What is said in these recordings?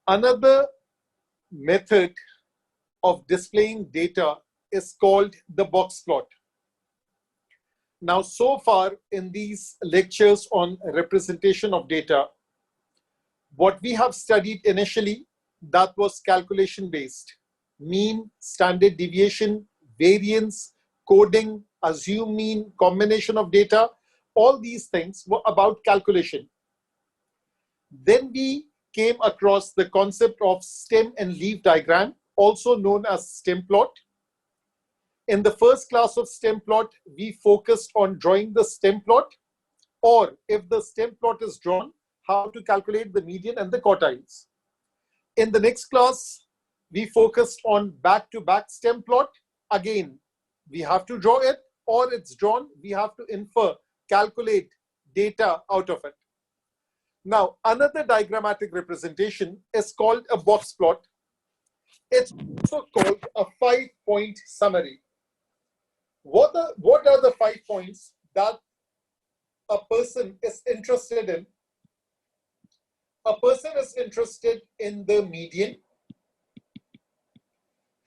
Another method of displaying data is called the box plot. Now, so far in these lectures on representation of data, what we have studied initially, that was calculation based. Mean, standard deviation, variance, coding, assume mean, combination of data, all these things were about calculation. Then we came across the concept of stem and leaf diagram, also known as stem plot. In the first class of stem plot, we focused on drawing the stem plot, or if the stem plot is drawn, how to calculate the median and the quartiles. In the next class, we focused on back-to-back stem plot. Again, we have to draw it, or it's drawn, we have to infer, calculate data out of it. Now, another diagrammatic representation is called a box plot. It's also called a 5-point summary. What are the 5 points that a person is interested in? A person is interested in the median.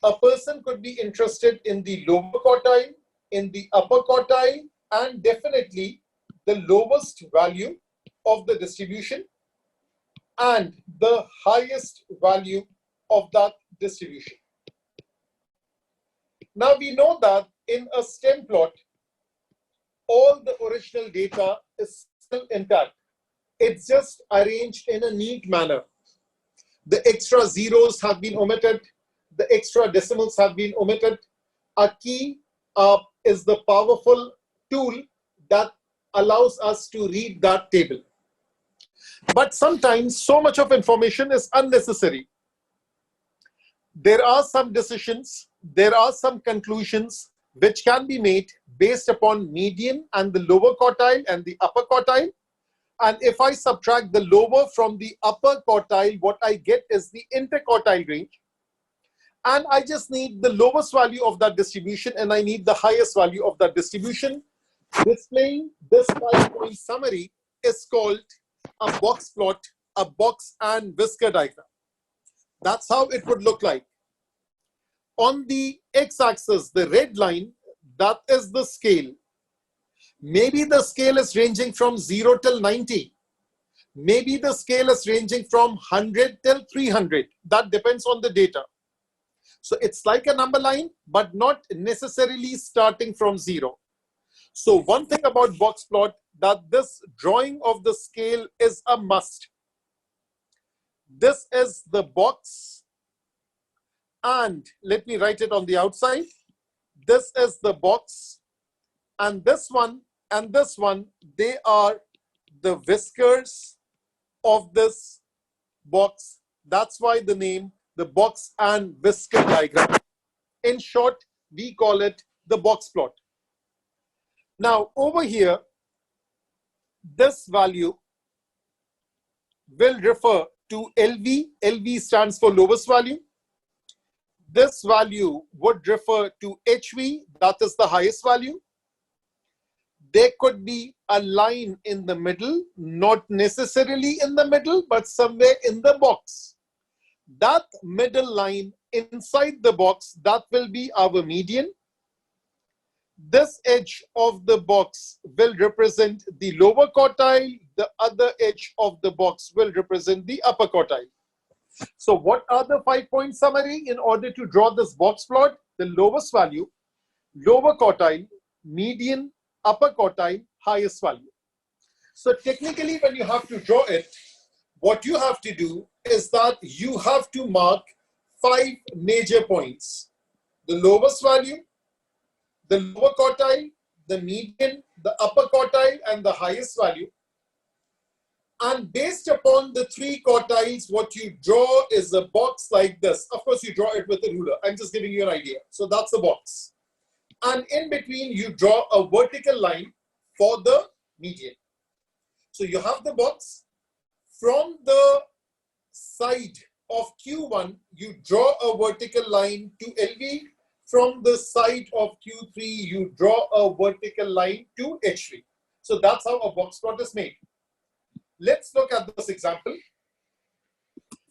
A person could be interested in the lower quartile, in the upper quartile, and definitely the lowest value of the distribution and the highest value of that distribution. Now we know that in a stem plot, all the original data is still intact. It's just arranged in a neat manner. The extra zeros have been omitted. The extra decimals have been omitted. A key is the powerful tool that allows us to read that table. But sometimes so much of information is unnecessary. There are some decisions, there are some conclusions which can be made based upon median and the lower quartile and the upper quartile. And if I subtract the lower from the upper quartile, what I get is the interquartile range. And I just need the lowest value of that distribution and I need the highest value of that distribution. Displaying this 5-point summary is called a box plot, a box and whisker diagram. That's how it would look like. On the x-axis, the red line, that is the scale. Maybe the scale is ranging from 0 till 90. Maybe the scale is ranging from 100 till 300. That depends on the data. So it's like a number line, but not necessarily starting from 0. So one thing about box plot, that this drawing of the scale is a must. This is the box, and let me write it on the outside. This is the box, and this one and this one, they are the whiskers of this box. That's why the name, the box and whisker diagram. In short, we call it the box plot. Now over here, this value will refer to LV. LV stands for lowest value. This value would refer to HV, that is the highest value. There could be a line in the middle, not necessarily in the middle, but somewhere in the box. That middle line inside the box, that will be our median. This edge of the box will represent the lower quartile. The other edge of the box will represent the upper quartile. So what are the 5-point summary in order to draw this box plot? The lowest value, lower quartile, median, upper quartile, highest value. So technically, when you have to draw it, what you have to do is that you have to mark 5 major points. The lowest value, the lower quartile, the median, the upper quartile, and the highest value. And based upon the 3 quartiles, what you draw is a box like this. Of course, you draw it with a ruler. I'm just giving you an idea. So that's the box. And in between, you draw a vertical line for the median. So you have the box. From the side of Q1, you draw a vertical line to LV. From the side of Q3, you draw a vertical line to HV. So that's how a box plot is made. Let's look at this example.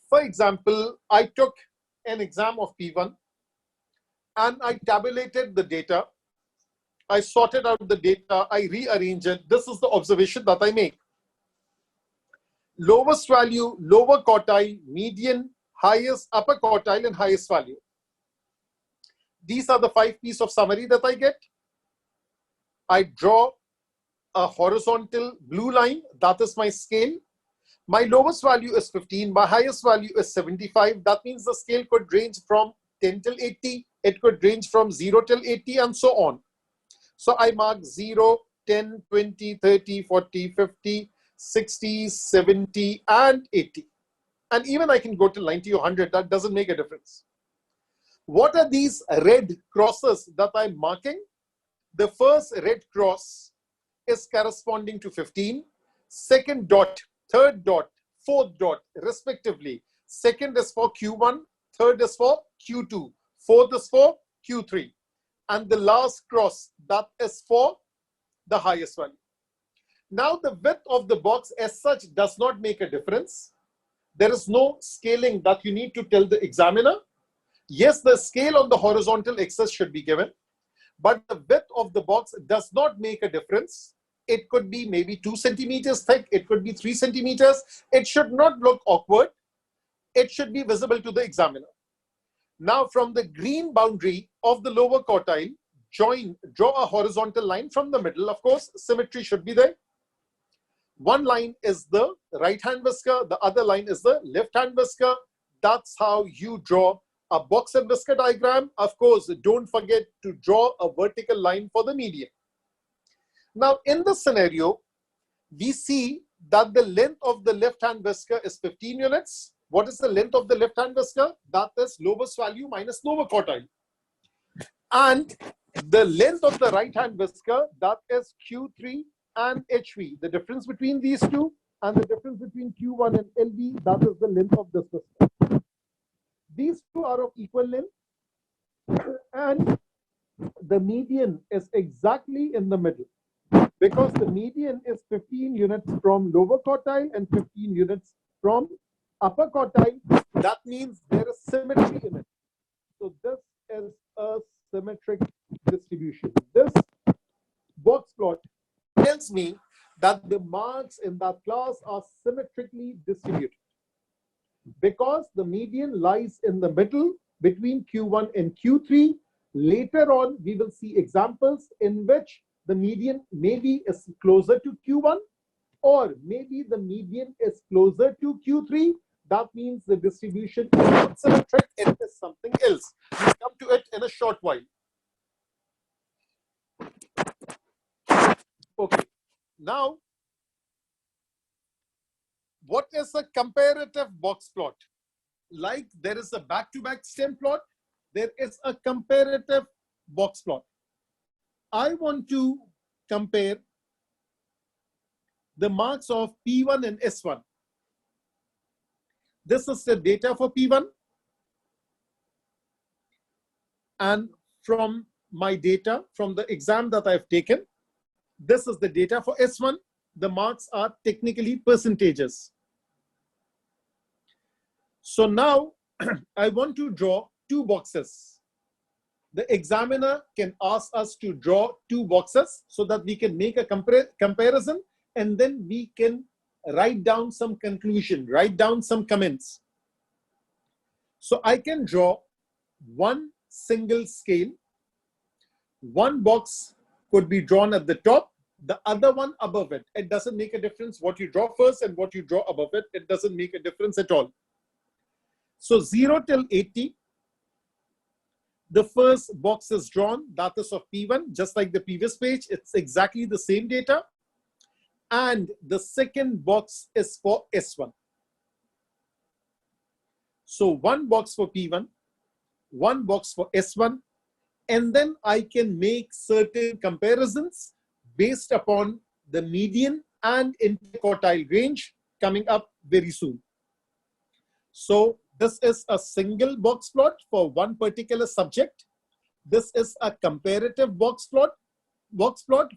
For example, I took an exam of P1 and I tabulated the data. I sorted out the data, I rearranged it. This is the observation that I make. Lowest value, lower quartile, median, highest, upper quartile, and highest value. These are the 5 pieces of summary that I get. I draw a horizontal blue line, that is my scale. My lowest value is 15, my highest value is 75. That means the scale could range from 10 till 80, it could range from 0 till 80, and so on. So I mark 0, 10, 20, 30, 40, 50, 60, 70, and 80. And even I can go to 90 or 100, that doesn't make a difference. What are these red crosses that I'm marking? The first red cross is corresponding to 15, second dot, third dot, fourth dot, respectively. Second is for Q1, third is for Q2, fourth is for Q3. And the last cross, that is for the highest value. Now the width of the box as such does not make a difference. There is no scaling that you need to tell the examiner. Yes, the scale on the horizontal axis should be given, but the width of the box does not make a difference. It could be maybe 2 centimeters thick, it could be 3 centimeters. It should not look awkward. It should be visible to the examiner. Now from the green boundary of the lower quartile, draw a horizontal line from the middle. Of course, symmetry should be there. One line is the right hand whisker, the other line is the left hand whisker. That's how you draw a box and whisker diagram. Of course, don't forget to draw a vertical line for the median. Now in this scenario, we see that the length of the left hand whisker is 15 units. What is the length of the left hand whisker? That is lowest value minus lower quartile. And the length of the right hand whisker, that is Q3 and HV. The difference between these two and the difference between Q1 and LV, that is the length of this whisker. These two are of equal length, and the median is exactly in the middle, because the median is 15 units from lower quartile and 15 units from upper quartile. That means there is symmetry in it. So this is a symmetric distribution. This box plot tells me that the marks in that class are symmetrically distributed, because the median lies in the middle between Q1 and Q3. Later on, we will see examples in which the median maybe is closer to Q1, or maybe the median is closer to Q3. That means the distribution is not symmetric, it is something else. We'll come to it in a short while. Okay, now, what is a comparative box plot? Like there is a back-to-back stem plot, there is a comparative box plot. I want to compare the marks of P1 and S1. This is the data for P1. And from my data, from the exam that I've taken, this is the data for S1. The marks are technically percentages. So now I want to draw 2 boxes. The examiner can ask us to draw 2 boxes so that we can make a comparison, and then we can write down some conclusion, write down some comments. So I can draw one single scale. One box could be drawn at the top, the other one above it. It doesn't make a difference what you draw first and what you draw above it. It doesn't make a difference at all. So 0 till 80, the first box is drawn, that is of P1, just like the previous page. It's exactly the same data. And the second box is for S1. So one box for P1, one box for S1, and then I can make certain comparisons based upon the median and interquartile range coming up very soon. So this is a single box plot for one particular subject. This is a comparative box plot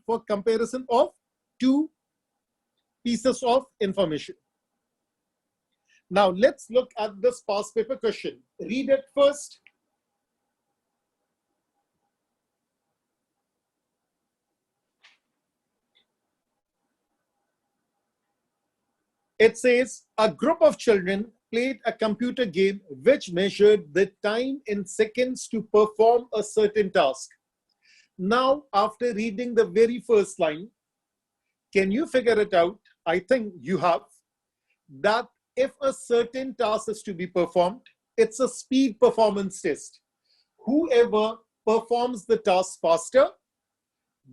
for comparison of 2 pieces of information. Now let's look at this past paper question. Read it first. It says a group of children played a computer game which measured the time in seconds to perform a certain task. Now, after reading the very first line, can you figure it out? I think you have. That if a certain task is to be performed, it's a speed performance test. Whoever performs the task faster,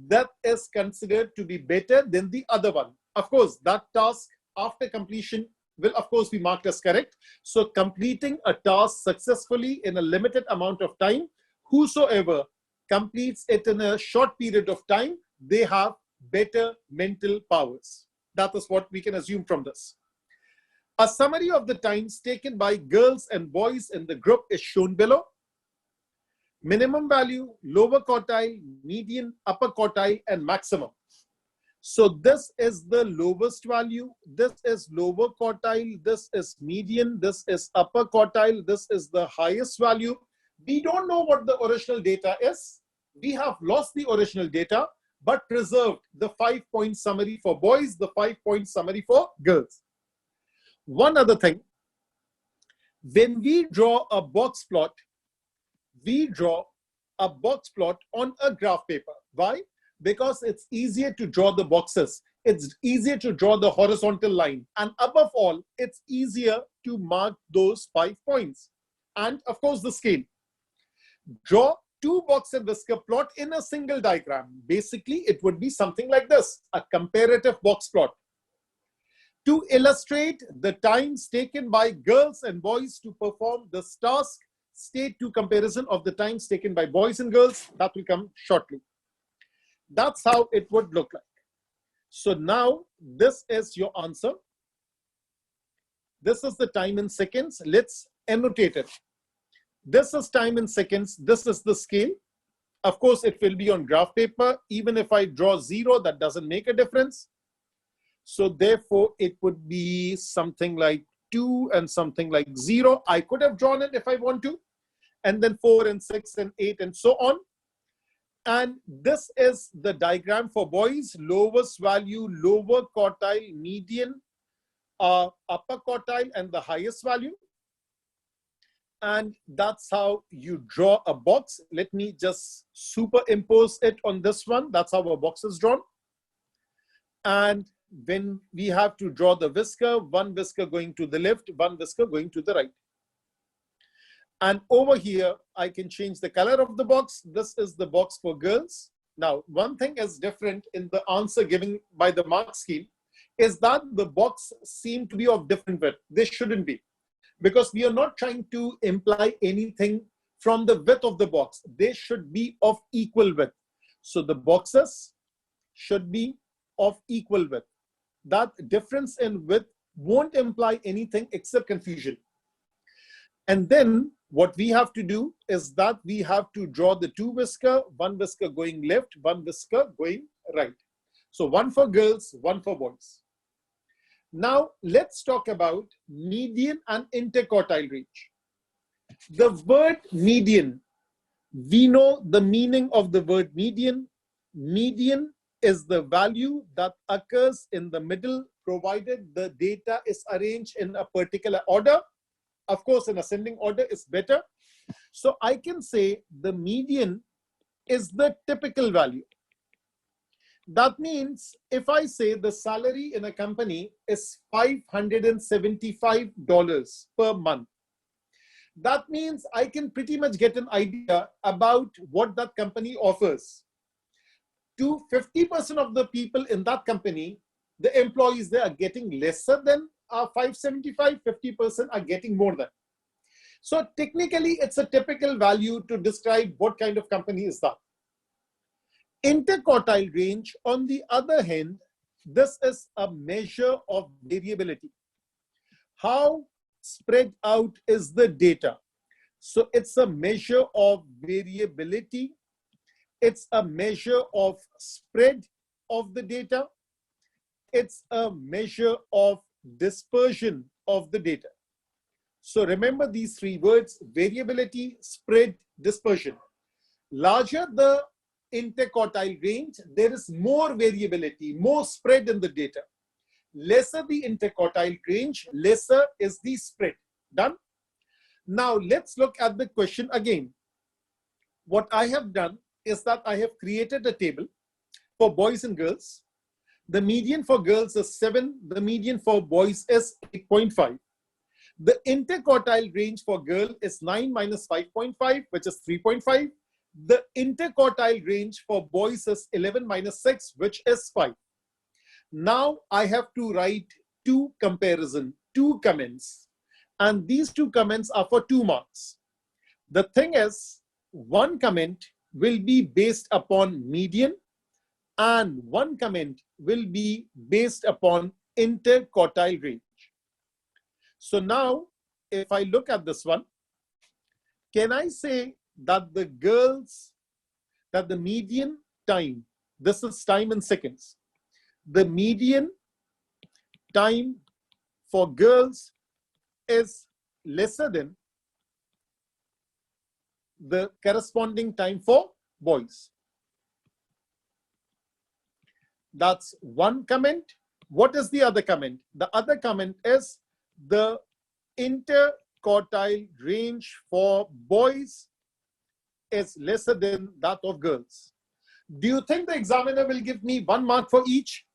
that is considered to be better than the other one. Of course, that task after completion will of course be marked as correct. So completing a task successfully in a limited amount of time, whosoever completes it in a short period of time, they have better mental powers. That is what we can assume from this. A summary of the times taken by girls and boys in the group is shown below. Minimum value, lower quartile, median, upper quartile, and maximum. So this is the lowest value, this is lower quartile, this is median, this is upper quartile, this is the highest value. We don't know what the original data is. We have lost the original data, but preserved the 5-point summary for boys, the 5-point summary for girls. One other thing, when we draw a box plot, we draw a box plot on a graph paper. Why? Because it's easier to draw the boxes. It's easier to draw the horizontal line. And above all, it's easier to mark those 5 points. And of course, the scale. Draw 2 box and whisker plot in a single diagram. Basically, it would be something like this, a comparative box plot. To illustrate the times taken by girls and boys to perform this task, state 2 comparison of the times taken by boys and girls. That will come shortly. That's how it would look like. So now this is your answer. This is the time in seconds. Let's annotate it. This is time in seconds. This is the scale. Of course, it will be on graph paper. Even if I draw 0, that doesn't make a difference. So therefore, it would be something like 2 and something like 0. I could have drawn it if I want to. And then 4 and 6 and 8 and so on. And this is the diagram for boys, lowest value, lower quartile, median, upper quartile, and the highest value. And that's how you draw a box. Let me just superimpose it on this one. That's how a box is drawn. And when we have to draw the whisker, 1 whisker going to the left, 1 whisker going to the right. And over here, I can change the color of the box. This is the box for girls. Now, one thing is different in the answer given by the mark scheme is that the box seem to be of different width. They shouldn't be, because we are not trying to imply anything from the width of the box. They should be of equal width. So the boxes should be of equal width. That difference in width won't imply anything except confusion. And then what we have to do is that we have to draw the 2 whisker, 1 whisker going left, 1 whisker going right. So 1 for girls, 1 for boys. Now let's talk about median and interquartile range. The word median, we know the meaning of the word median. Median is the value that occurs in the middle, provided the data is arranged in a particular order. Of course, in ascending order is better. So I can say the median is the typical value. That means if I say the salary in a company is $575 per month, that means I can pretty much get an idea about what that company offers. To 50% of the people in that company, the employees, they are getting lesser than 575, 50% are getting more than. So technically, it's a typical value to describe what kind of company is that. Interquartile range, on the other hand, this is a measure of variability. How spread out is the data? So it's a measure of variability. It's a measure of spread of the data. It's a measure of dispersion of the data. So remember these three words: variability, spread, dispersion. Larger the interquartile range, there is more variability, more spread in the data. Lesser the interquartile range, lesser is the spread. Done? Now let's look at the question again. What I have done is that I have created a table for boys and girls. The median for girls is 7. The median for boys is 8.5. The interquartile range for girl is 9 minus 5.5, which is 3.5. The interquartile range for boys is 11 minus 6, which is 5. Now I have to write two comparison, two comments. And these two comments are for 2 marks. The thing is, one comment will be based upon median and one comment will be based upon interquartile range. So now, if I look at this one, can I say that the girls, that the median time, this is time in seconds, the median time for girls is lesser than the corresponding time for boys? That's one comment. What is the other comment? The other comment is the interquartile range for boys is lesser than that of girls. Do you think the examiner will give me 1 mark for each?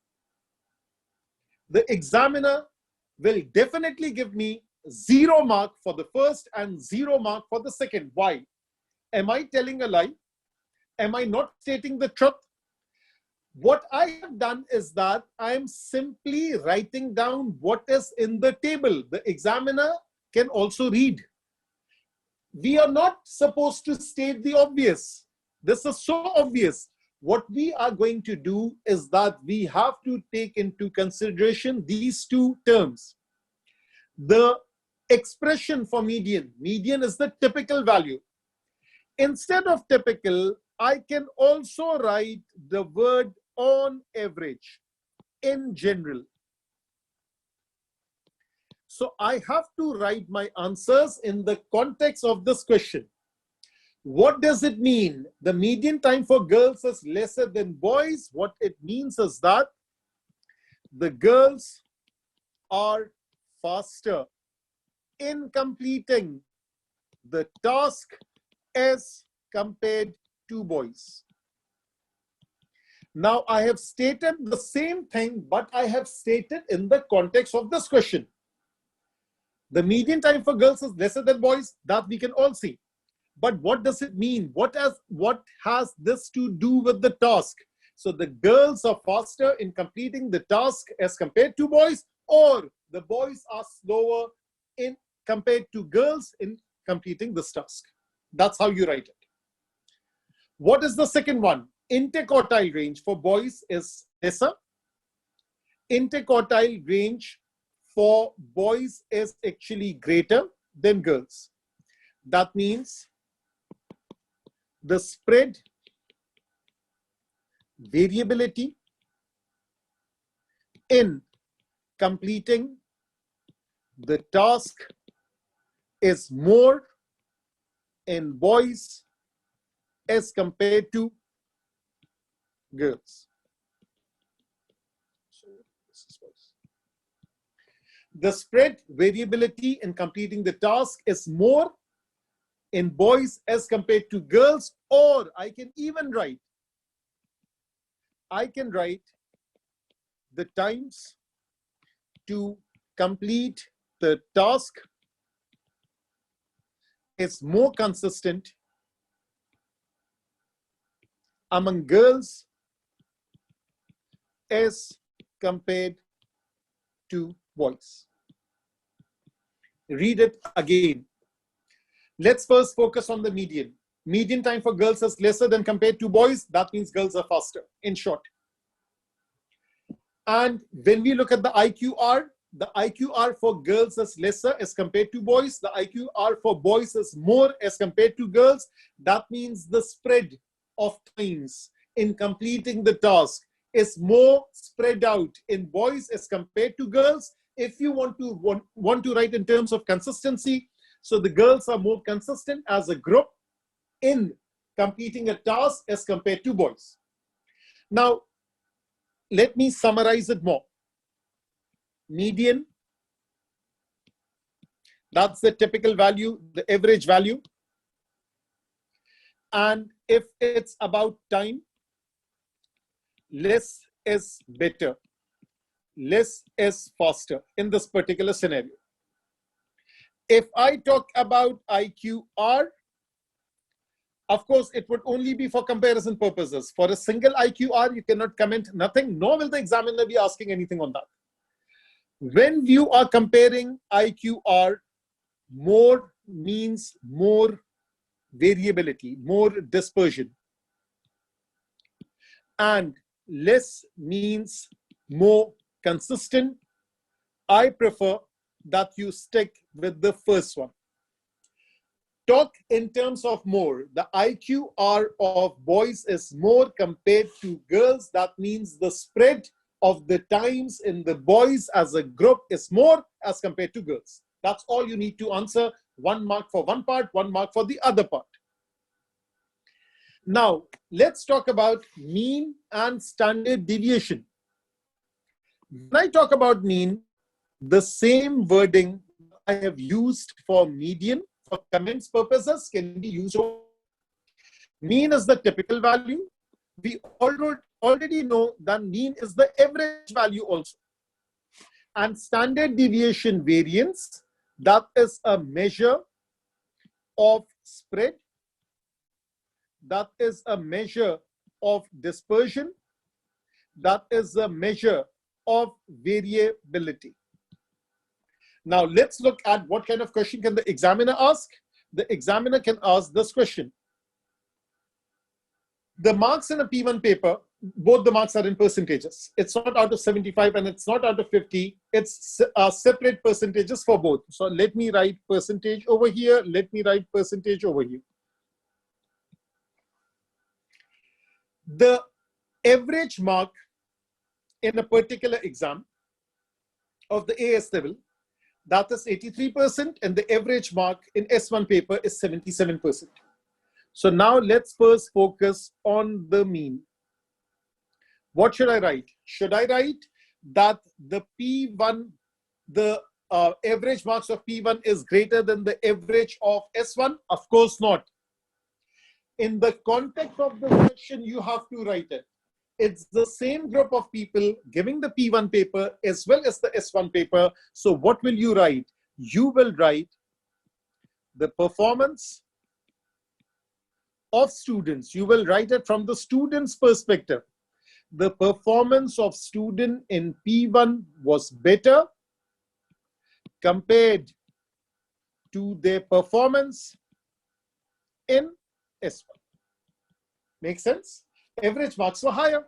The examiner will definitely give me 0 mark for the first and 0 mark for the second. Why? Am I telling a lie? Am I not stating the truth? What I have done is that I am simply writing down what is in the table. The examiner can also read. We are not supposed to state the obvious. This is so obvious. What we are going to do is that we have to take into consideration these two terms. The expression for median. Median is the typical value. Instead of typical, I can also write the word on average, in general. So I have to write my answers in the context of this question. What does it mean? The median time for girls is lesser than boys. What it means is that the girls are faster in completing the task as compared to boys. Now I have stated the same thing, but I have stated in the context of this question. The median time for girls is lesser than boys, that we can all see. But what does it mean? What has this to do with the task? So the girls are faster in completing the task as compared to boys, or the boys are slower in compared to girls in completing this task. That's how you write it. What is the second one? Interquartile range for boys is lesser. Interquartile range for boys is actually greater than girls. That means the spread variability in completing the task is more in boys as compared to girls. The spread variability in completing the task is more in boys as compared to girls, or I can write the times to complete the task is more consistent among girls as compared to boys. Read it again. Let's first focus on the median. Median time for girls is lesser than compared to boys. That means girls are faster, in short. And when we look at the IQR for girls is lesser as compared to boys. The IQR for boys is more as compared to girls. That means the spread of times in completing the task is more spread out in boys as compared to girls. if you want to write in terms of consistency, so the girls are more consistent as a group in completing a task as compared to boys. Now, let me summarize it more. Median, that's the typical value, the average value. And if it's about time, less is better. Less is faster in this particular scenario. If I talk about IQR, of course, it would only be for comparison purposes. For a single IQR, you cannot comment nothing, nor will the examiner be asking anything on that. When you are comparing IQR, more means more variability, more dispersion. And less means more consistent. I prefer that you stick with the first one. Talk in terms of more. The IQR of boys is more compared to girls. That means the spread of the times in the boys as a group is more as compared to girls. That's all you need to answer. 1 mark for one part, 1 mark for the other part. Now, let's talk about mean and standard deviation. When I talk about mean, the same wording I have used for median for comments purposes can be used. Mean is the typical value. We already know that mean is the average value also. And standard deviation variance, that is a measure of spread. That is a measure of dispersion. That is a measure of variability. Now let's look at what kind of question can the examiner ask. The examiner can ask this question. The marks in a P1 paper, both the marks are in percentages. It's not out of 75 and it's not out of 50. It's separate percentages for both. So let me write percentage over here. Let me write percentage over here. The average mark in a particular exam of the AS level, that is 83%, and the average mark in S1 paper is 77%. So now let's first focus on the mean. What should I write? Should I write that the P1, the average marks of P1 is greater than the average of S1? Of course not. In the context of the question, you have to write it. It's the same group of people giving the P1 paper as well as the S1 paper. So what will you write? You will write the performance of students. You will write it from the student's perspective. The performance of student in P1 was better compared to their performance in S1. Make sense? Average marks were higher.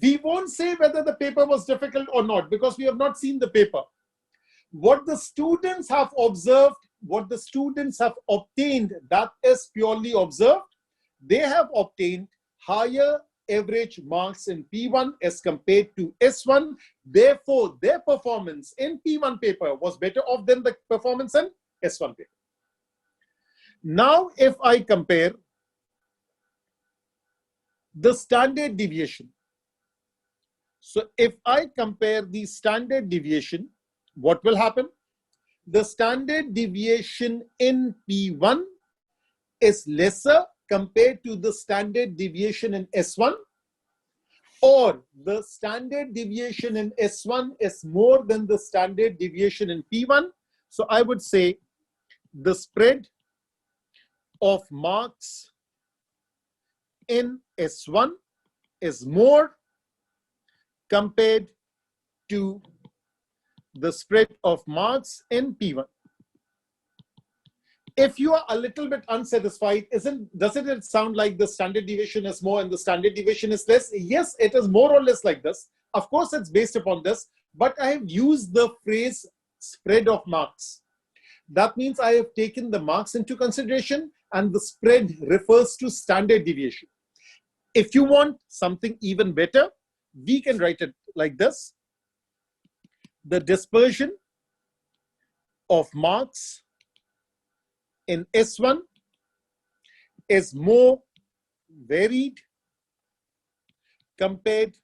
We won't say whether the paper was difficult or not because we have not seen the paper. What the students have observed, what the students have obtained, that is purely observed. They have obtained higher average marks in P1 as compared to S1. Therefore, their performance in P1 paper was better off than the performance in S1 paper. Now, if I compare the standard deviation. So if I compare the standard deviation, what will happen? The standard deviation in P1 is lesser compared to the standard deviation in S1, or the standard deviation in S1 is more than the standard deviation in P1. So I would say the spread of marks in S1 is more compared to the spread of marks in P1. If you are a little bit unsatisfied, doesn't it sound like the standard deviation is more and the standard deviation is less? Yes, it is more or less like this. Of course, it's based upon this, but I have used the phrase spread of marks. That means I have taken the marks into consideration and the spread refers to standard deviation. If you want something even better, we can write it like this. the dispersion of marks in S1 is more varied compared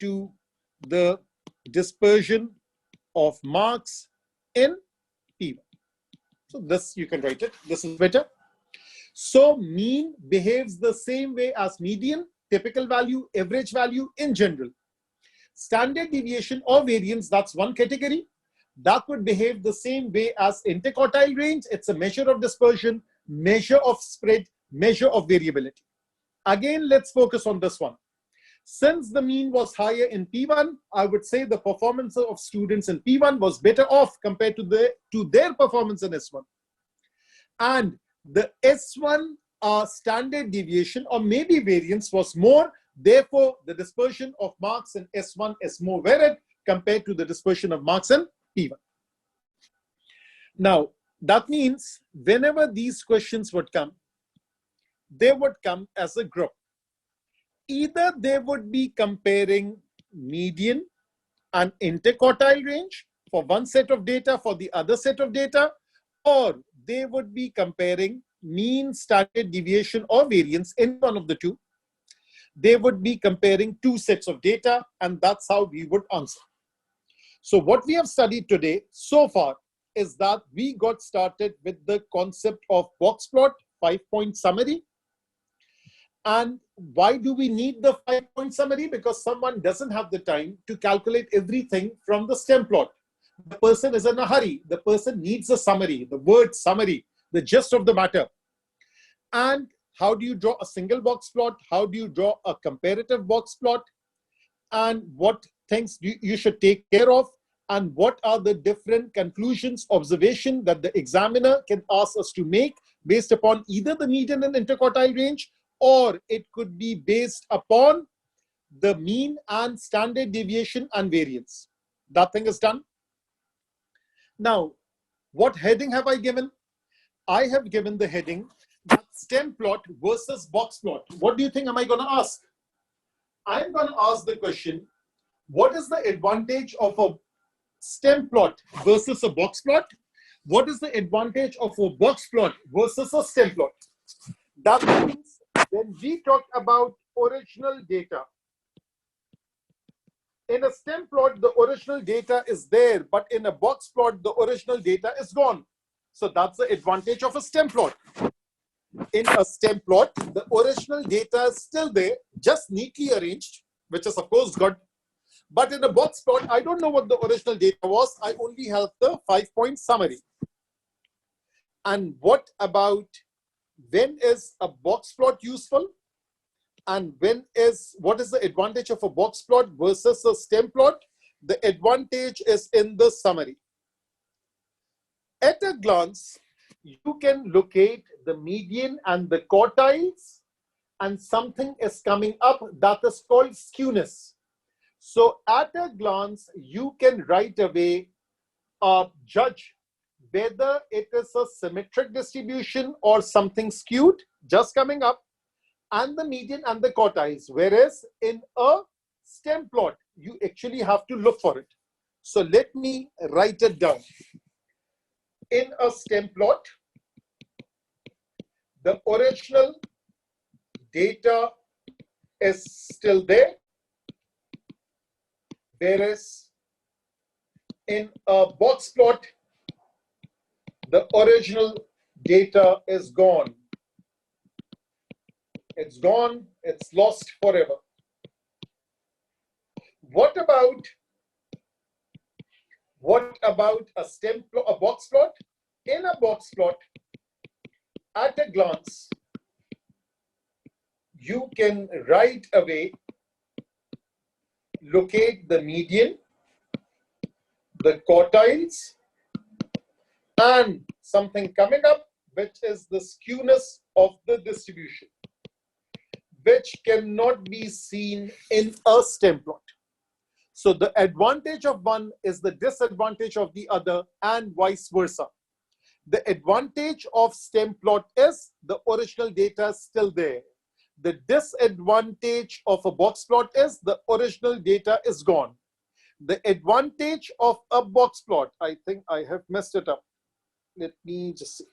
to the dispersion of marks in P1. So this you can write it. This is better. So mean behaves the same way as median, typical value, average value in general. Standard deviation or variance, that's one category. That would behave the same way as interquartile range. It's a measure of dispersion, measure of spread, measure of variability. Again, let's focus on this one. Since the mean was higher in P1, I would say the performance of students in P1 was better off compared to their performance in S1. And the S1 standard deviation or maybe variance was more. Therefore, the dispersion of marks in S1 is more varied compared to the dispersion of marks in P1. Now, that means whenever these questions would come, they would come as a group. Either they would be comparing median and interquartile range for one set of data for the other set of data, or they would be comparing mean, standard deviation or variance in one of the two. They would be comparing two sets of data, and that's how we would answer. So what we have studied today so far is that we got started with the concept of box plot, 5-point summary. And why do we need the 5-point summary? Because someone doesn't have the time to calculate everything from the stem plot. The person is in a hurry. The person needs a summary, the word summary, the gist of the matter. And how do you draw a single box plot? How do you draw a comparative box plot? And what things you should take care of? And what are the different conclusions, observation that the examiner can ask us to make based upon either the median and interquartile range, or it could be based upon the mean and standard deviation and variance. That thing is done. Now, what heading have I given? I have given the heading that stem plot versus box plot. What do you think am I going to ask? I'm going to ask the question, what is the advantage of a stem plot versus a box plot? What is the advantage of a box plot versus a stem plot? That means when we talk about original data, in a stem plot, the original data is there, but in a box plot, the original data is gone. So that's the advantage of a stem plot. In a stem plot, the original data is still there, just neatly arranged, which is of course good. But in a box plot, I don't know what the original data was. I only have the 5-point summary. And what about when is a box plot useful? And what is the advantage of a box plot versus a stem plot? The advantage is in the summary. At a glance, you can locate the median and the quartiles, and something is coming up that is called skewness. So at a glance, you can right away judge whether it is a symmetric distribution or something skewed just coming up, and the median and the quartiles. Whereas in a stem plot, you actually have to look for it. So let me write it down. In a stem plot, the original data is still there, whereas in a box plot, the original data is gone. It's gone, it's lost forever. What about a box plot? In a box plot, at a glance, you can right away locate the median, the quartiles, and something coming up, which is the skewness of the distribution, which cannot be seen in a stem plot. So the advantage of one is the disadvantage of the other, and vice versa. The advantage of stem plot is the original data is still there. The disadvantage of a box plot is the original data is gone. The advantage of a box plot, I think I have messed it up. Let me just see.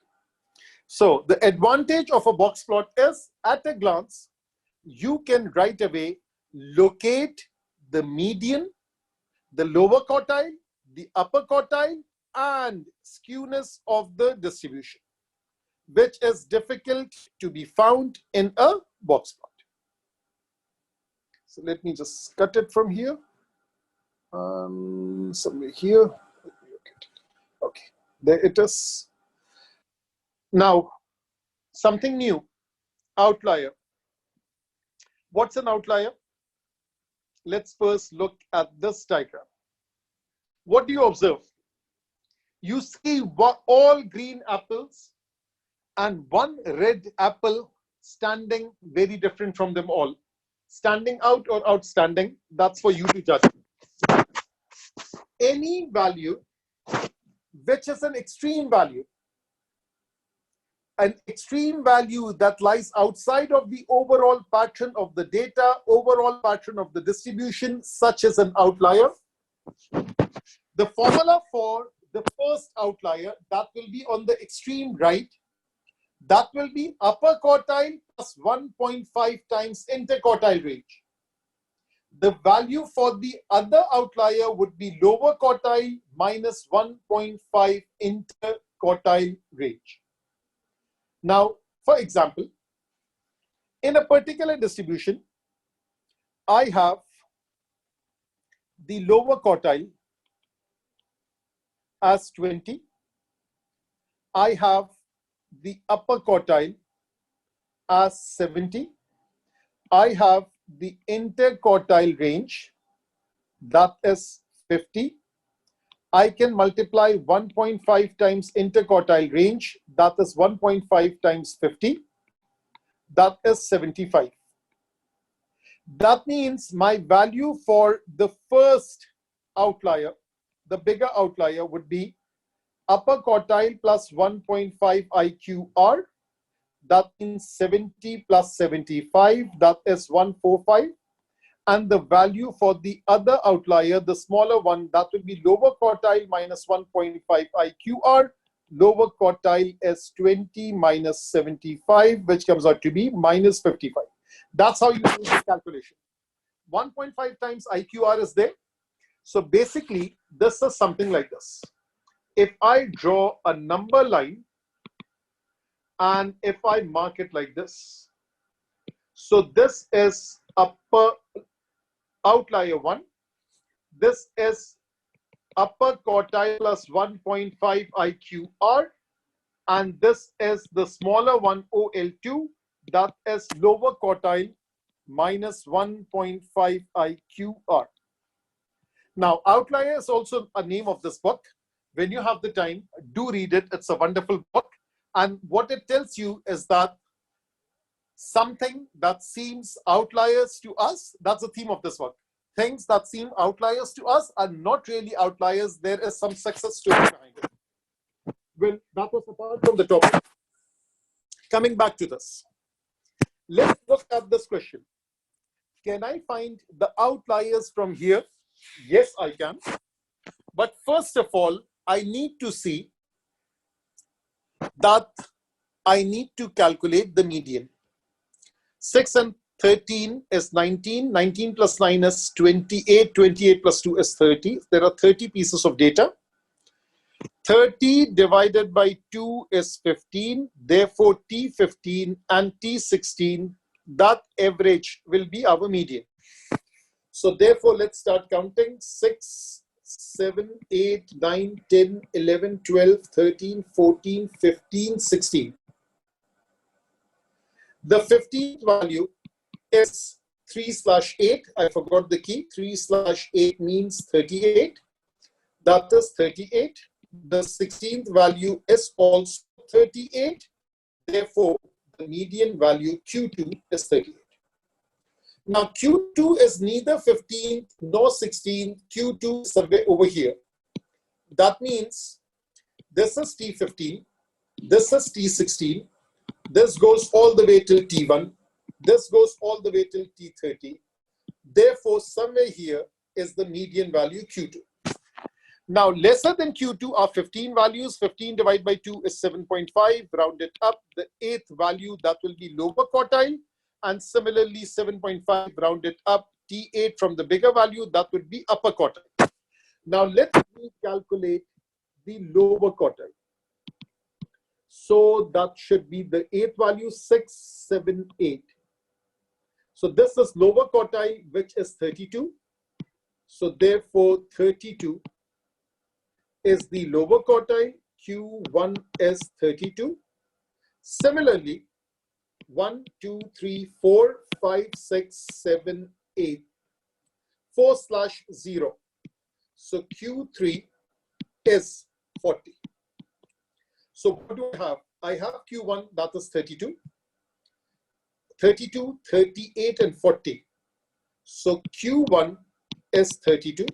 So the advantage of a box plot is, at a glance, you can right away locate the median, the lower quartile, the upper quartile, and skewness of the distribution, which is difficult to be found in a box plot. So let me just cut it from here. Somewhere here. Okay, there it is. Now, something new, outlier. What's an outlier? Let's first look at this diagram. What do you observe? You see all green apples and one red apple standing very different from them all. Standing out or outstanding, that's for you to judge. Any value which is an extreme value that lies outside of the overall pattern of the data, overall pattern of the distribution, such as an outlier. The formula for the first outlier, that will be on the extreme right, that will be upper quartile plus 1.5 times interquartile range. The value for the other outlier would be lower quartile minus 1.5 interquartile range. Now, for example, in a particular distribution, I have the lower quartile as 20. I have the upper quartile as 70. I have the interquartile range, that is 50. I can multiply 1.5 times interquartile range, that is 1.5 times 50, that is 75. That means my value for the first outlier, the bigger outlier, would be upper quartile plus 1.5 IQR, that means 70 plus 75, that is 145. And the value for the other outlier, the smaller one, that will be lower quartile minus 1.5 IQR. Lower quartile is 20 minus 75, which comes out to be minus 55. That's how you do this calculation. 1.5 times IQR is there. So basically, this is something like this. If I draw a number line, and if I mark it like this, so this is upper outlier 1, this is upper quartile plus 1.5 IQR, and this is the smaller one, OL2, that is lower quartile minus 1.5 IQR. Now, Outlier is also a name of this book. When you have the time, do read it. It's a wonderful book. And what it tells you is that something that seems outliers to us, that's the theme of this work. Things that seem outliers to us are not really outliers. There is some success story behind it. Well, that was apart from the topic. Coming back to this. Let's look at this question. Can I find the outliers from here? Yes, I can. But first of all, I need to see that I need to calculate the median. 6 and 13 is 19. 19 plus 9 is 28. 28 plus 2 is 30. There are 30 pieces of data. 30 divided by 2 is 15. Therefore, T15 and T16, that average will be our median. So therefore, let's start counting. 6, 7, 8, 9, 10, 11, 12, 13, 14, 15, 16. The 15th value is 3/8. I forgot the key. 3/8 means 38. That is 38. The 16th value is also 38. Therefore, the median value Q2 is 38. Now, Q2 is neither 15th nor 16th. Q2 is somewhere over here. That means this is T15, this is T16, this goes all the way till T1, this goes all the way till T30. Therefore, somewhere here, is the median value Q2. Now, lesser than Q2 are 15 values. 15 divided by 2 is 7.5. Round it up. The 8th value, that will be lower quartile. And similarly, 7.5, round it up. T8 from the bigger value, that would be upper quartile. Now, let me calculate the lower quartile. So that should be the 8th value, 6, 7, 8. So this is lower quartile, which is 32. So therefore, 32 is the lower quartile. Q1 is 32. Similarly, 1, 2, 3, 4, 5, 6, 7, 8. 4/0. So Q3 is 40. So what do I have? I have Q1, that is 32. 32, 38, and 40. So Q1 is 32,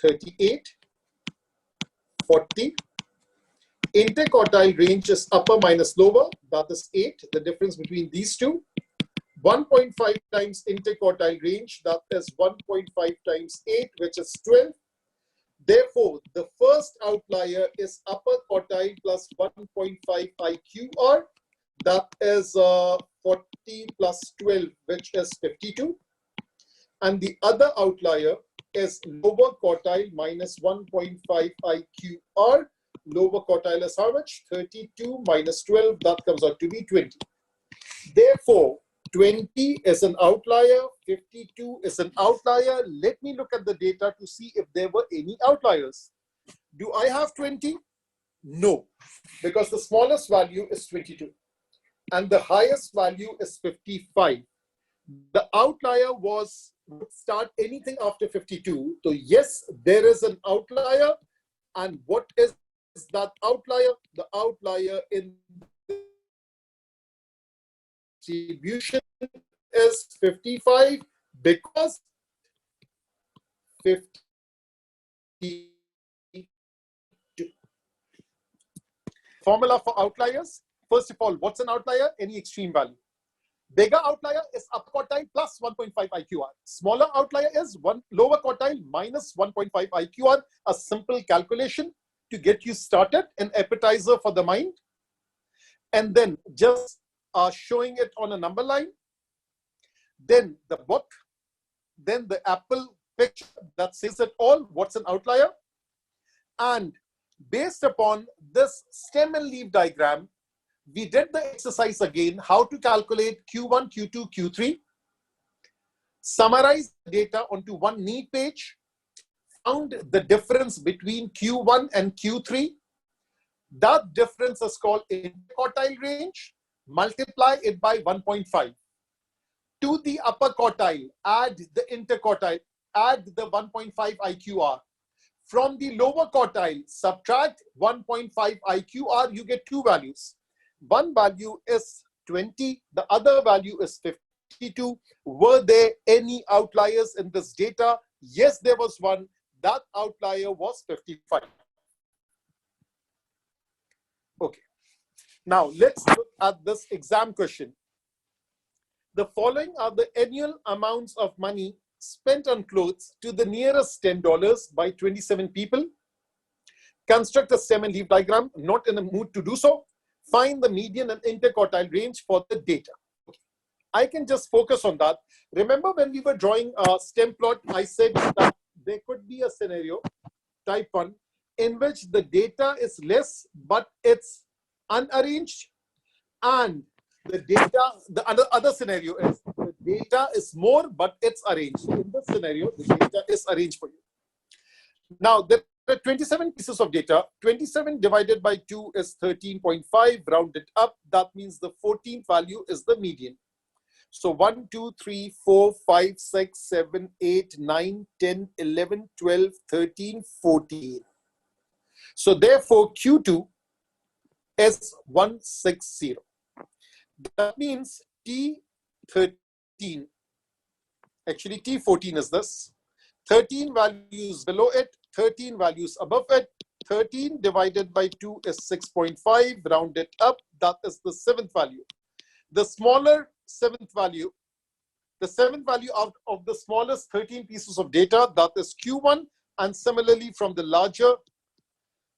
38, 40. Interquartile range is upper minus lower, that is 8, the difference between these two. 1.5 times interquartile range, that is 1.5 times 8, which is 12. Therefore, the first outlier is upper quartile plus 1.5 IQR, that is 40 plus 12, which is 52. And the other outlier is lower quartile minus 1.5 IQR. Lower quartile is how much? 32 minus 12, that comes out to be 20. Therefore, 20 is an outlier, 52 is an outlier. Let me look at the data to see if there were any outliers. Do I have 20? No, because the smallest value is 22 and the highest value is 55. The outlier would start anything after 52. So yes, there is an outlier. And what is that outlier? The outlier in the distribution is 55 because 52. Formula for outliers. First of all, what's an outlier? Any extreme value. Bigger outlier is upper quartile plus 1.5 IQR. Smaller outlier is lower quartile minus 1.5 IQR. A simple calculation to get you started, an appetizer for the mind. And then just showing it on a number line. Then the book. Then the Apple picture that says it all. What's an outlier? And based upon this stem and leaf diagram, we did the exercise again, how to calculate Q1, Q2, Q3, summarize the data onto one neat page, found the difference between Q1 and Q3. That difference is called interquartile range. Multiply it by 1.5. To the upper quartile, add the interquartile, add the 1.5 IQR. From the lower quartile, subtract 1.5 IQR, you get two values. One value is 20, the other value is 52. Were there any outliers in this data? Yes, there was one. That outlier was 55. Okay. Now, let's look at this exam question. The following are the annual amounts of money spent on clothes to the nearest $10 by 27 people. Construct a stem and leaf diagram, not in a mood to do so. Find the median and interquartile range for the data. I can just focus on that. Remember when we were drawing a stem plot, I said that there could be a scenario, type 1, in which the data is less, but it's unarranged. And the data, the other scenario is the data is more, but it's arranged. So in this scenario, the data is arranged for you. Now, there are 27 pieces of data. 27 divided by 2 is 13.5. Rounded up, that means the 14th value is the median. So 1, 2, 3, 4, 5, 6, 7, 8, 9, 10, 11, 12, 13, 14. So therefore, Q2 is 160. That means T13, actually T14 is this. 13 values below it, 13 values above it. 13 divided by 2 is 6.5. Round it up, that is the 7th value. The smaller 7th value the seventh value out of the smallest 13 pieces of data, that is Q1, and similarly from the larger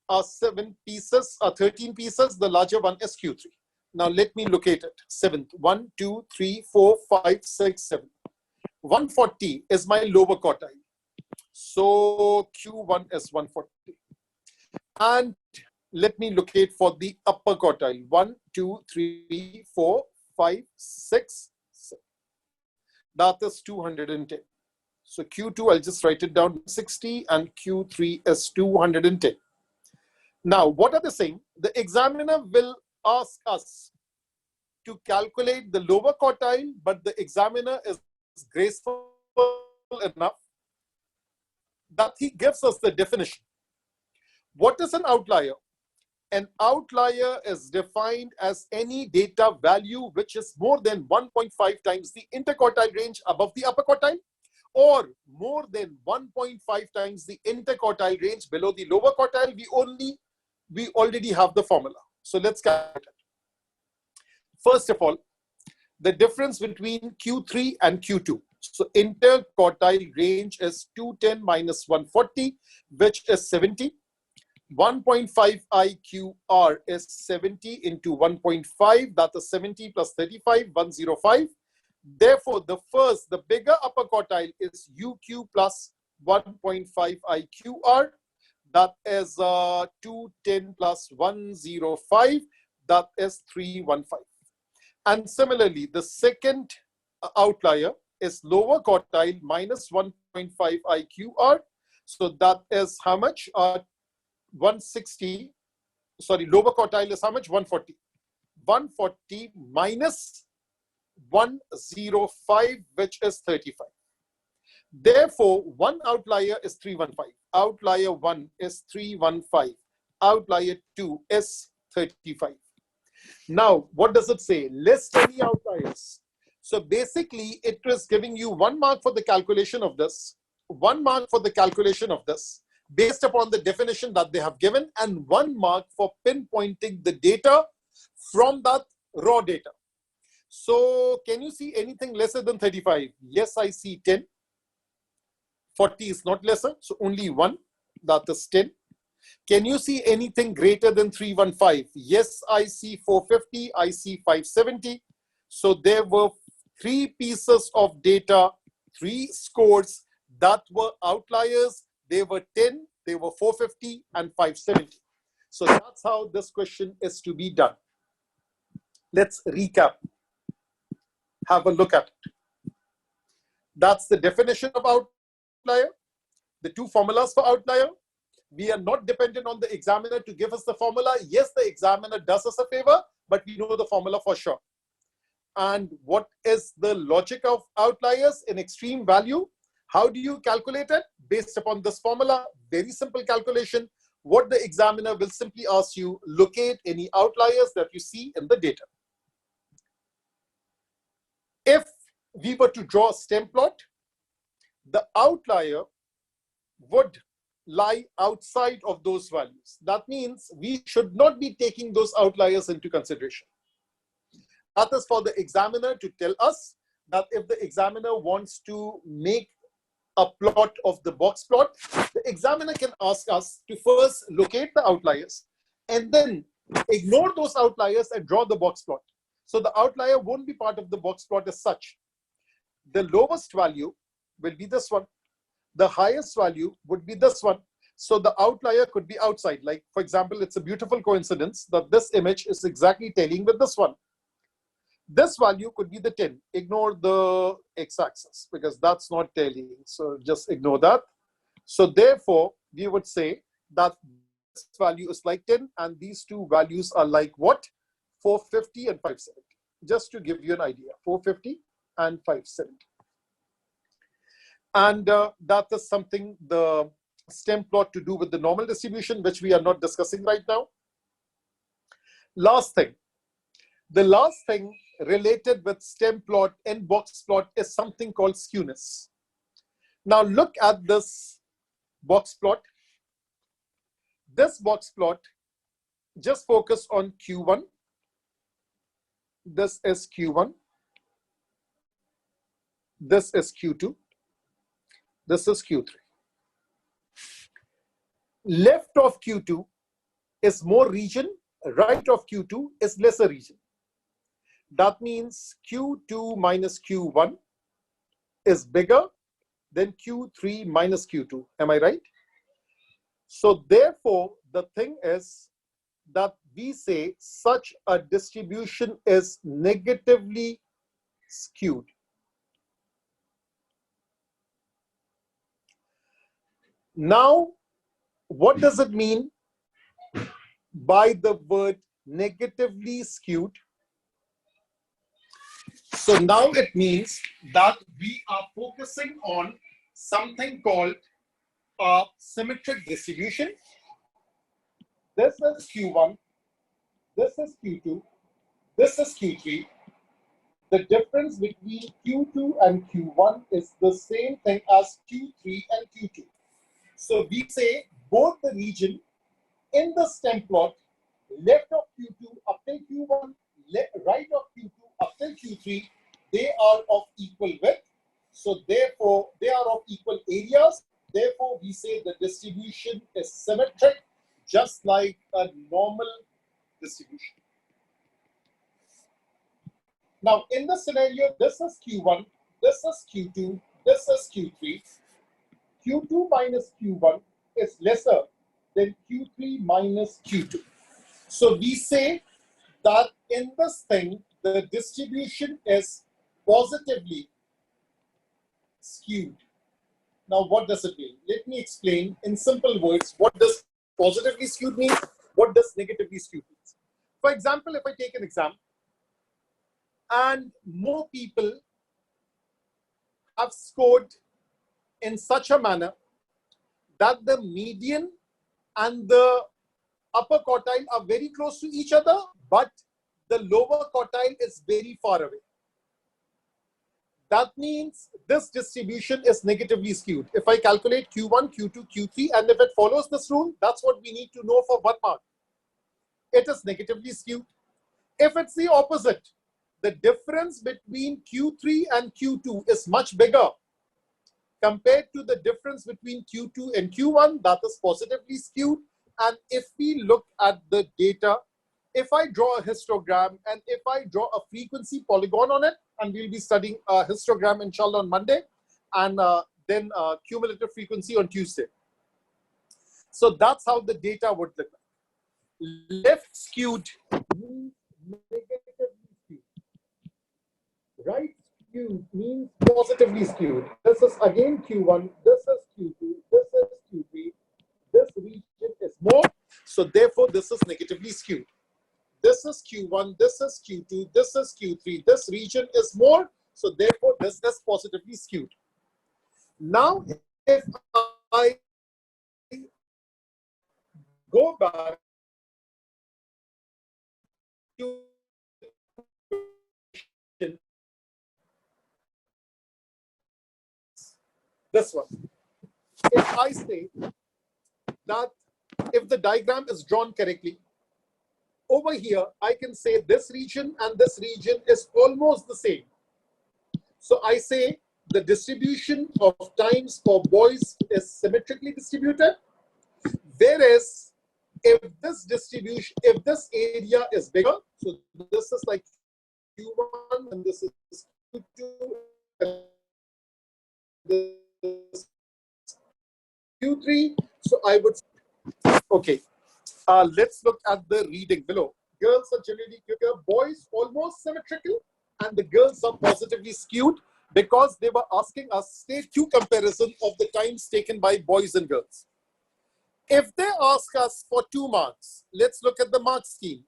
13 pieces, the larger one is Q3. Now let me locate it. Seventh, 1, 2, 3, 4, 5, 6, 7. 140 is my lower quartile. So Q1 is 140. And let me locate for the upper quartile. 1, 2, 3, 4, 5, 6, 7. That is 210. So Q2, I'll just write it down, 60, and Q3 is 210. Now, what are they saying? The examiner will ask us to calculate the lower quartile, but the examiner is graceful enough that he gives us the definition. What is an outlier? An outlier is defined as any data value which is more than 1.5 times the interquartile range above the upper quartile, or more than 1.5 times the interquartile range below the lower quartile. We already have the formula. So let's calculate it. First of all, the difference between Q3 and Q2. So interquartile range is 210 minus 140, which is 70. 1.5 IQR is 70 into 1.5, that is 70 plus 35, 105. Therefore, the bigger upper quartile is UQ plus 1.5 IQR, that is 210 plus 105, that is 315. And similarly, the second outlier is lower quartile minus 1.5 IQR. So that is how much? 160. Sorry, lower quartile is how much? 140. 140 minus 105, which is 35. Therefore, one outlier is 315. Outlier 1 is 315. Outlier 2 is 35. Now, what does it say? List any outliers. So basically, it is giving you 1 mark for the calculation of this, 1 mark for the calculation of this, based upon the definition that they have given, and 1 mark for pinpointing the data from that raw data. So can you see anything lesser than 35? Yes, I see 10. 40 is not lesser, so only 1, that is 10. Can you see anything greater than 315? Yes, I see 450, I see 570. So there were 3 pieces of data, 3 scores that were outliers. They were 10, they were 450, and 570. So that's how this question is to be done. Let's recap. Have a look at it. That's the definition of outlier, the 2 formulas for outlier. We are not dependent on the examiner to give us the formula. Yes, the examiner does us a favor, but we know the formula for sure. And what is the logic of outliers in extreme value? How do you calculate it? Based upon this formula, very simple calculation. What the examiner will simply ask you, locate any outliers that you see in the data. If we were to draw a stem plot, the outlier would lie outside of those values. That means we should not be taking those outliers into consideration. That is for the examiner to tell us that if the examiner wants to make a plot of the box plot, the examiner can ask us to first locate the outliers and then ignore those outliers and draw the box plot. So the outlier won't be part of the box plot as such. The lowest value will be this one. The highest value would be this one. So the outlier could be outside. Like, for example, it's a beautiful coincidence that this image is exactly tallying with this one. This value could be the 10. Ignore the x-axis because that's not tallying. So just ignore that. So therefore, we would say that this value is like 10 and these 2 values are like what? 450 and 570. Just to give you an idea, 450 and 570. And that is something, the stem plot, to do with the normal distribution, which we are not discussing right now. Last thing. The last thing related with stem plot and box plot is something called skewness. Now look at this box plot. This box plot, just focus on Q1. This is Q1. This is Q2. This is Q3. Left of Q2 is more region, right of Q2 is lesser region. That means Q2 minus Q1 is bigger than Q3 minus Q2. Am I right? So therefore, the thing is that we say such a distribution is negatively skewed. Now, what does it mean by the word negatively skewed? So now it means that we are focusing on something called a symmetric distribution. This is Q1, this is Q2, this is Q3. The difference between Q2 and Q1 is the same thing as Q3 and Q2. So we say both the region in the stem plot, left of Q2 up till Q1, right of Q2 up till Q3, they are of equal width. So therefore, they are of equal areas. Therefore, we say the distribution is symmetric, just like a normal distribution. Now, in the scenario, this is Q1, this is Q2, this is Q3. Q2 minus Q1 is lesser than Q3 minus Q2. So we say that in this thing, the distribution is positively skewed. Now, what does it mean? Let me explain in simple words. What does positively skewed mean? What does negatively skewed mean? For example, if I take an exam and more people have scored in such a manner that the median and the upper quartile are very close to each other, but the lower quartile is very far away. That means this distribution is negatively skewed. If I calculate Q1, Q2, Q3, and if it follows this rule, that's what we need to know for 1 mark. It is negatively skewed. If it's the opposite, the difference between Q3 and Q2 is much bigger compared to the difference between Q2 and Q1, that is positively skewed. And if we look at the data, if I draw a histogram and if I draw a frequency polygon on it, and we'll be studying a histogram inshallah on Monday, and then cumulative frequency on Tuesday. So that's how the data would look like. Left skewed means negatively skewed. Right skewed means positively skewed. This is again Q1, this is Q2, this is Q3. This region is more, so therefore this is negatively skewed. This is Q1, this is Q2, this is Q3. This region is more, so therefore this is positively skewed. Now, if I go back to this one, if I say that if the diagram is drawn correctly, over here, I can say this region and this region is almost the same. So I say the distribution of times for boys is symmetrically distributed. Whereas if this distribution, if this area is bigger, so this is like Q1 and this is Q2 and this is Q3. So I would say, okay. Let's look at the reading below. Girls are generally quicker, boys almost symmetrical, and the girls are positively skewed because they were asking us state Q comparison of the times taken by boys and girls. If they ask us for 2 marks, let's look at the mark scheme.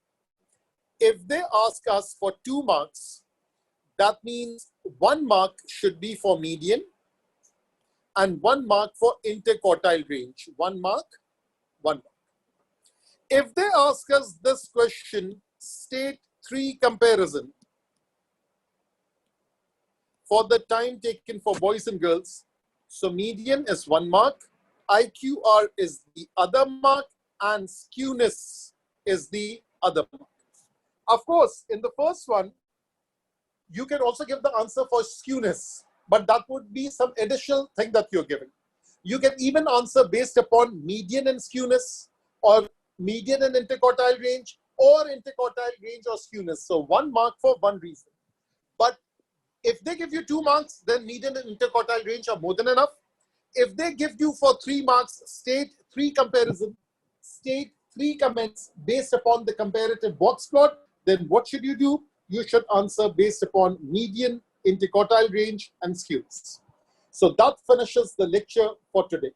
If they ask us for 2 marks, that means 1 mark should be for median and 1 mark for interquartile range. 1 mark, 1 mark. If they ask us this question, state 3 comparison for the time taken for boys and girls. So median is 1 mark, IQR is the other mark, and skewness is the other mark. Of course, in the first one, you can also give the answer for skewness. but that would be some additional thing that you're giving. You can even answer based upon median and skewness, or median and interquartile range, or interquartile range or skewness. So 1 mark for one reason. But if they give you 2 marks, then median and interquartile range are more than enough. If they give you for 3 marks, state 3 comparison, state 3 comments based upon the comparative box plot, then what should you do? You should answer based upon median, interquartile range, and skewness. So that finishes the lecture for today.